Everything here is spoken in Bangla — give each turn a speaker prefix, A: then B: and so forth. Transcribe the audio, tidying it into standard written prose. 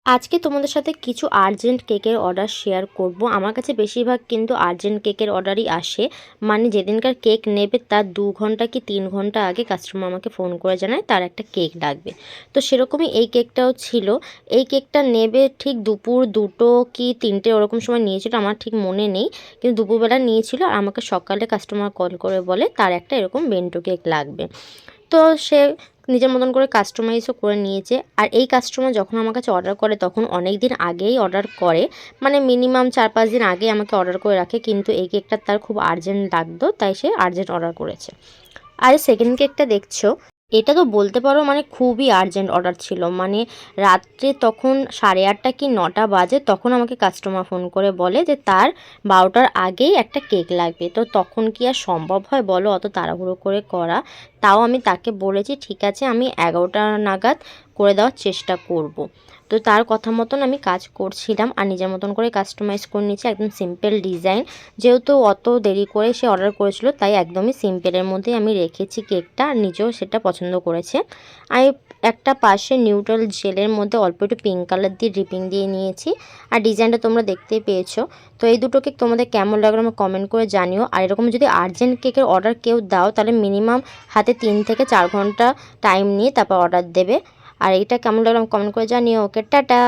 A: আজকে তোমাদের সাথে কিছু আর্জেন্ট কেকের অর্ডার শেয়ার করব। আমার কাছে বেশিরভাগ কিন্তু আর্জেন্ট কেকের অর্ডারই আসে, মানে যেদিনকার কেক নেবে তার 2 ঘন্টা কি 3 ঘন্টা আগে কাস্টমার আমাকে ফোন করে জানায় তার একটা কেক লাগবে। তো সেরকমই এই কেকটাও ছিল। এই কেকটা নেবে ঠিক দুপুর 2টো কি 3টে ওরকম সময় নিয়েছিল, আমার ঠিক মনে নেই, কিন্তু দুপুরবেলা নিয়েছিল। আর আমাকে সকালে কাস্টমার কল করে বলে তার একটা এরকম বেন্টো কেক লাগবে। তো সে নিজের মতন করে কাস্টমাইজও করে নিয়েছে। আর এই কাস্টমার যখন আমার কাছে অর্ডার করে তখন অনেক দিন আগেই অর্ডার করে, মানে মিনিমাম 4-5 দিন আগেই আমাকে অর্ডার করে রাখে, কিন্তু এই কেকটা তার খুব আর্জেন্ট লাগতো তাই সে আর্জেন্ট অর্ডার করেছে। আর সেকেন্ড কেকটা দেখছো, এটা তো বলতে পারো মানে খুবই আর্জেন্ট অর্ডার ছিল। মানে রাত্রে তখন 8:30 কি 9টা বাজে, তখন আমাকে কাস্টমার ফোন করে বলে যে তার 12টার আগেই একটা কেক লাগবে। তো তখন কি আর সম্ভব হয় বলো অত তাড়াহুড়ো করে করা। তাও আমি তাকে বলেছি ঠিক আছে আমি 11টা নাগাদ করে দেওয়ার চেষ্টা করব। তো তার কথা মতন আমি কাজ করছিলাম আর নিজের মতন করে কাস্টমাইজ করে নিয়েছি, একদম সিম্পল ডিজাইন। যেহেতু অত দেরি করে সে অর্ডার করেছিল তাই একদমই সিম্পলের মধ্যেই আমি রেখেছি কেকটা, আর নিজেও সেটা পছন্দ করেছে। আমি একটা পাশে নিউট্রাল জেলের মধ্যে অল্প একটু পিঙ্ক কালার দিয়ে ড্রিপিং দিয়ে নিয়েছি, আর ডিজাইনটা তোমরা দেখতেই পেয়েছো। তো এই দুটো কেক তোমাদের কেমন লাগলো আমাকে কমেন্ট করে জানিও। আর এরকম যদি আর্জেন্ট কেকের অর্ডার কেউ দাও তাহলে মিনিমাম হাতে 3 থেকে 4 ঘন্টা টাইম নিয়ে তারপর অর্ডার দেবে। আর এইটা কেমন লাগলো আমাকে কমেন্ট করে জানিও। ওকে, টাটা।